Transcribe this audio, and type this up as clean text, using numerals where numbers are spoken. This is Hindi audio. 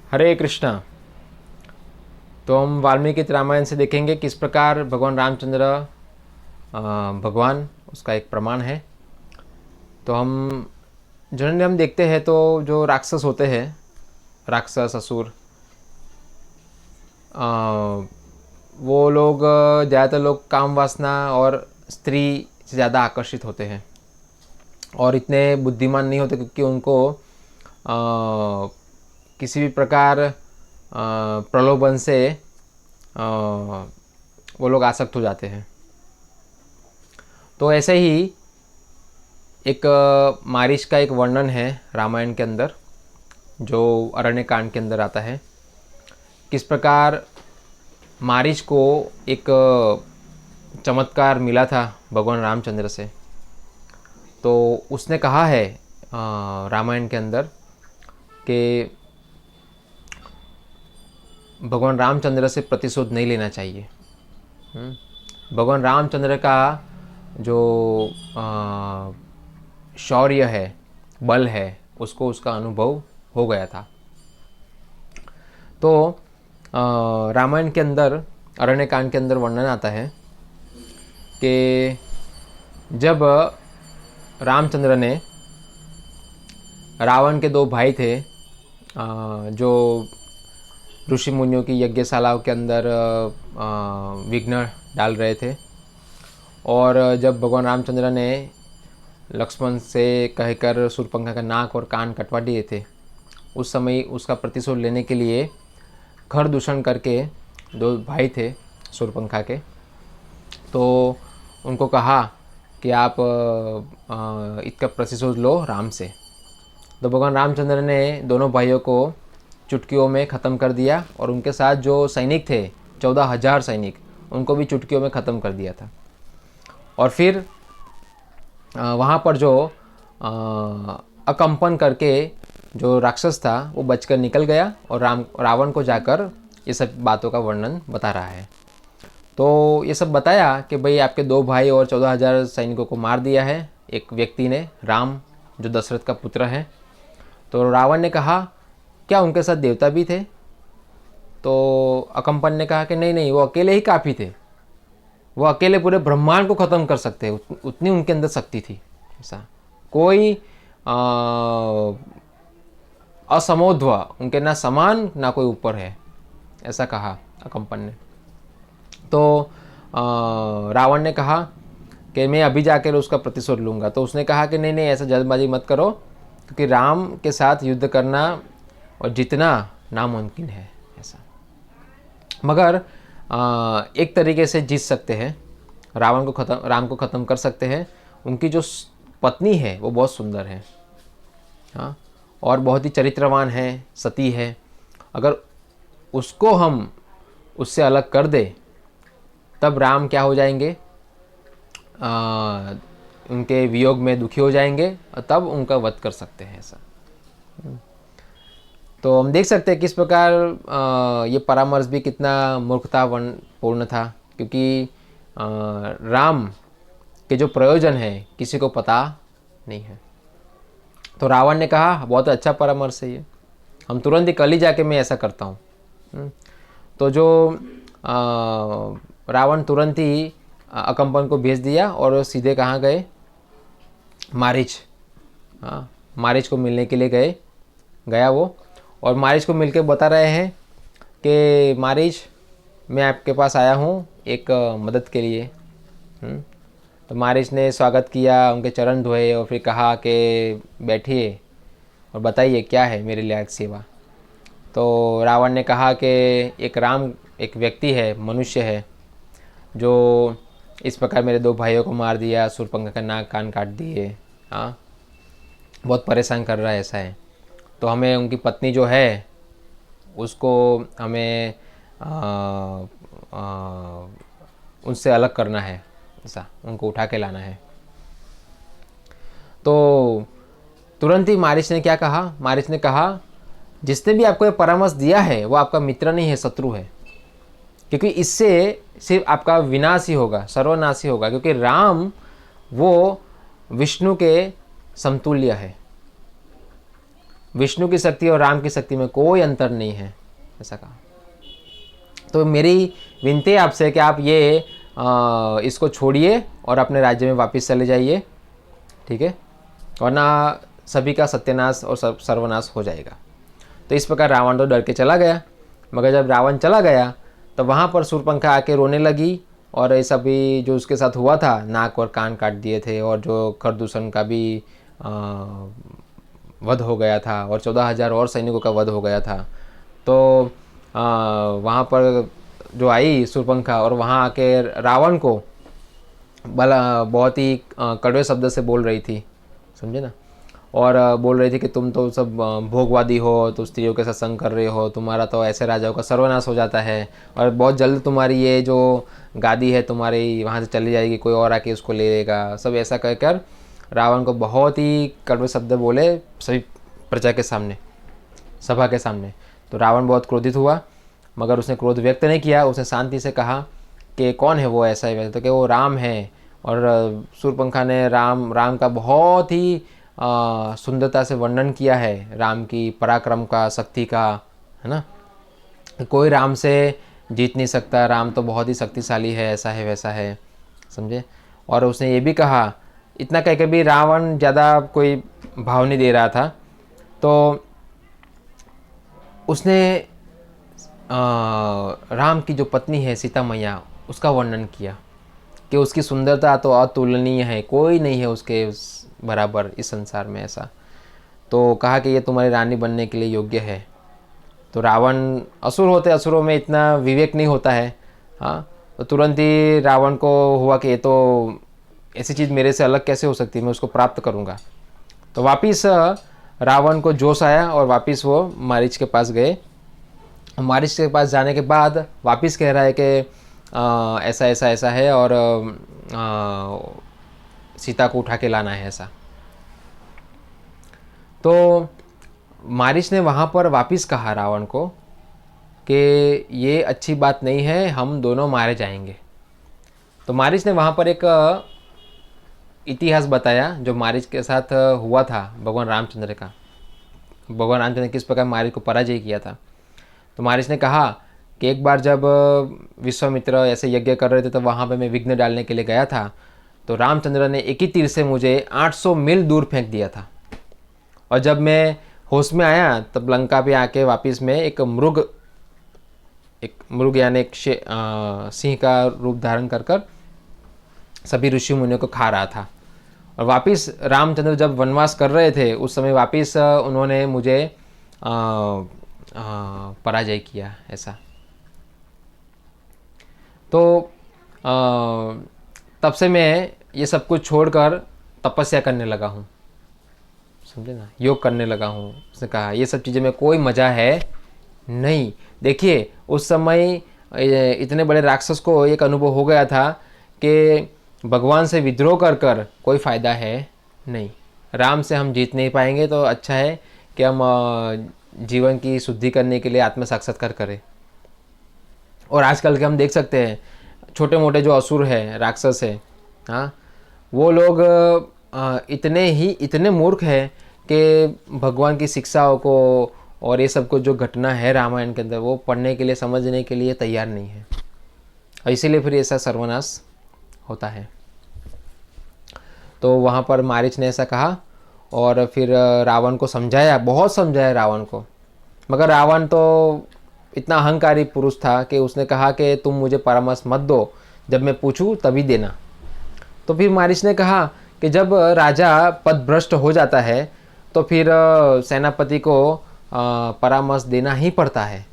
हरे कृष्णा। तो हम वाल्मीकि रामायण से देखेंगे किस प्रकार भगवान रामचंद्र भगवान उसका एक प्रमाण है। तो हम जनरली हम देखते हैं तो जो राक्षस होते हैं, राक्षस असुर, वो लोग ज़्यादातर लोग काम वासना और स्त्री से ज़्यादा आकर्षित होते हैं और इतने बुद्धिमान नहीं होते क्योंकि उनको किसी भी प्रकार प्रलोभन से वो लोग आसक्त हो जाते हैं। तो ऐसे ही एक मारीच का एक वर्णन है रामायण के अंदर, जो अरण्य कांड के अंदर आता है। किस प्रकार मारीच को एक चमत्कार मिला था भगवान रामचंद्र से। तो उसने कहा है रामायण के अंदर कि भगवान रामचंद्र से प्रतिशोध नहीं लेना चाहिए। भगवान रामचंद्र का जो शौर्य है, बल है, उसको उसका अनुभव हो गया था। तो रामायण के अंदर अरण्य कांड के अंदर वर्णन आता है कि जब रामचंद्र ने रावण के दो भाई थे जो ऋषि मुनियों की यज्ञशालाओं के अंदर विघ्न डाल रहे थे, और जब भगवान रामचंद्र ने लक्ष्मण से कहकर शूर्पणखा का नाक और कान कटवा दिए थे, उस समय उसका प्रतिशोध लेने के लिए खर दूषण करके दो भाई थे शूर्पणखा के, तो उनको कहा कि आप इसका प्रतिशोध लो राम से। तो भगवान रामचंद्र ने दोनों भाइयों को चुटकियों में ख़त्म कर दिया और उनके साथ जो सैनिक थे 14,000 सैनिक, उनको भी चुटकियों में ख़त्म कर दिया था। और फिर वहाँ पर जो अकंपन करके जो राक्षस था वो बचकर निकल गया और रावण को जाकर ये सब बातों का वर्णन बता रहा है। तो ये सब बताया कि भाई आपके दो भाई और 14,000 सैनिकों को मार दिया है एक व्यक्ति ने, राम जो दशरथ का पुत्र है। तो रावण ने कहा क्या उनके साथ देवता भी थे? तो अकंपन ने कहा कि नहीं नहीं, वो अकेले ही काफ़ी थे, वो अकेले पूरे ब्रह्मांड को ख़त्म कर सकते हैं, उतनी उनके अंदर शक्ति थी। ऐसा कोई असमोध्व, उनके ना समान ना कोई ऊपर है, ऐसा कहा अकंपन ने। तो रावण ने कहा कि मैं अभी जाकर उसका प्रतिशोध लूँगा। तो उसने कहा कि नहीं नहीं, ऐसा जल्दबाजी मत करो, क्योंकि राम के साथ युद्ध करना और जीतना नामुमकिन है। ऐसा मगर एक तरीके से जीत सकते हैं, राम को ख़त्म कर सकते हैं। उनकी जो पत्नी है वो बहुत सुंदर है, हाँ, और बहुत ही चरित्रवान है, सती है। अगर उसको हम उससे अलग कर दे तब राम क्या हो जाएंगे, उनके वियोग में दुखी हो जाएंगे और तब उनका वध कर सकते हैं। ऐसा तो हम देख सकते हैं किस प्रकार ये परामर्श भी कितना मूर्खतापूर्ण था, क्योंकि राम के जो प्रयोजन है किसी को पता नहीं है। तो रावण ने कहा बहुत अच्छा परामर्श है ये, हम तुरंत ही कल ही जाके मैं ऐसा करता हूँ। तो जो रावण तुरंत ही अकंपन को भेज दिया और सीधे कहाँ गए, मारीच, हाँ, मारीच को मिलने के लिए गया वो। और मारीच को मिलके बता रहे हैं कि मारीच, मैं आपके पास आया हूँ एक मदद के लिए। तो मारीच ने स्वागत किया, उनके चरण धोए और फिर कहा कि बैठिए और बताइए क्या है मेरे लायक सेवा। तो रावण ने कहा कि एक व्यक्ति है, मनुष्य है, जो इस प्रकार मेरे दो भाइयों को मार दिया, शूर्पणखा का नाक कान काट दिए, हाँ, बहुत परेशान कर रहा है, ऐसा है। तो हमें उनकी पत्नी जो है उसको हमें उनसे अलग करना है, ऐसा उनको उठा के लाना है। तो तुरंत ही मारीच ने क्या कहा, मारीच ने कहा जिसने भी आपको ये परामर्श दिया है वो आपका मित्र नहीं है, शत्रु है, क्योंकि इससे सिर्फ आपका विनाश ही होगा, सर्वनाश ही होगा, क्योंकि राम वो विष्णु के समतुल्य है। विष्णु की शक्ति और राम की शक्ति में कोई अंतर नहीं है, ऐसा कहा। तो मेरी विनती है आपसे कि आप ये इसको छोड़िए और अपने राज्य में वापस चले जाइए, ठीक है, वरना सभी का सत्यानाश और सर्वनाश हो जाएगा। तो इस प्रकार रावण तो डर के चला गया। मगर जब रावण चला गया तो वहाँ पर शूर्पणखा आके रोने लगी और ये सभी जो उसके साथ हुआ था, नाक और कान काट दिए थे और जो खरदूषण का भी वध हो गया था और 14,000 और सैनिकों का वध हो गया था। तो वहाँ पर जो आई शूर्पणखा और वहाँ आके रावण को बहुत ही कड़वे शब्द से बोल रही थी, समझे ना, और बोल रही थी कि तुम तो सब भोगवादी हो, तो स्त्रियों के साथ संग कर रहे हो, तुम्हारा तो ऐसे राजाओं का सर्वनाश हो जाता है और बहुत जल्द तुम्हारी ये जो गादी है तुम्हारी वहाँ से चली जाएगी, कोई और आके उसको ले लेगा। सब ऐसा कहकर रावण को बहुत ही कड़वे शब्द बोले सभी प्रजा के सामने, सभा के सामने। तो रावण बहुत क्रोधित हुआ, मगर उसने क्रोध व्यक्त नहीं किया। उसने शांति से कहा कि कौन है वो ऐसा ही, तो कि वो राम है। और शूर्पणखा ने राम का बहुत ही सुंदरता से वर्णन किया है, राम की पराक्रम का, शक्ति का, है ना। कोई राम से जीत नहीं सकता, राम तो बहुत ही शक्तिशाली है, ऐसा है वैसा है, समझे। और उसने ये भी कहा, इतना कह के भी रावण ज़्यादा कोई भाव नहीं दे रहा था। तो उसने राम की जो पत्नी है सीता मैया, उसका वर्णन किया कि उसकी सुंदरता तो अतुलनीय है, कोई नहीं है उसके बराबर इस संसार में, ऐसा। तो कहा कि ये तुम्हारी रानी बनने के लिए योग्य है। तो रावण असुर होते, असुरों में इतना विवेक नहीं होता है, हाँ। तो तुरंत ही रावण को हुआ कि ये तो ऐसी चीज़ मेरे से अलग कैसे हो सकती है, मैं उसको प्राप्त करूँगा। तो वापिस रावण को जोश आया और वापिस वो मारीच के पास गए। मारीच के पास जाने के बाद वापिस कह रहा है कि ऐसा ऐसा ऐसा है और सीता को उठा के लाना है, ऐसा। तो मारीच ने वहाँ पर वापिस कहा रावण को कि ये अच्छी बात नहीं है, हम दोनों मारे जाएंगे। तो मारीच ने वहाँ पर एक इतिहास बताया जो मारीच के साथ हुआ था भगवान रामचंद्र का। भगवान रामचंद्र ने किस प्रकार मारीच को पराजय किया था। तो मारीच ने कहा कि एक बार जब विश्वामित्र ऐसे यज्ञ कर रहे थे तो वहाँ पे मैं विघ्न डालने के लिए गया था। तो रामचंद्र ने एक ही तीर से मुझे 800 मील दूर फेंक दिया था। और जब मैं होश में आया तब लंका पे आके वापस में एक मृग यानी एक सिंह का रूप धारण कर सभी ऋषि मुनियों को खा रहा था। और वापस रामचंद्र जब वनवास कर रहे थे उस समय वापस उन्होंने मुझे पराजय किया, ऐसा। तो तब से मैं ये सब कुछ छोड़कर तपस्या करने लगा हूँ, समझे ना, योग करने लगा हूँ। उसने कहा ये सब चीज़ें में कोई मज़ा है नहीं। देखिए उस समय इतने बड़े राक्षस को एक अनुभव हो गया था कि भगवान से विद्रोह कर कोई फ़ायदा है नहीं, राम से हम जीत नहीं पाएंगे, तो अच्छा है कि हम जीवन की शुद्धि करने के लिए आत्म साक्षात्कार करें। और आजकल के हम देख सकते हैं छोटे मोटे जो असुर है, राक्षस है, हाँ, वो लोग इतने मूर्ख हैं कि भगवान की शिक्षाओं को और ये सब को जो घटना है रामायण के अंदर वो पढ़ने के लिए, समझने के लिए तैयार नहीं है। और इसीलिए फिर ऐसा सर्वनाश होता है। तो वहाँ पर मारीच ने ऐसा कहा और फिर रावण को समझाया, बहुत समझाया रावण को। मगर रावण तो इतना अहंकारी पुरुष था कि उसने कहा कि तुम मुझे परामर्श मत दो, जब मैं पूछूं तभी देना। तो फिर मारीच ने कहा कि जब राजा पदभ्रष्ट हो जाता है तो फिर सेनापति को परामर्श देना ही पड़ता है,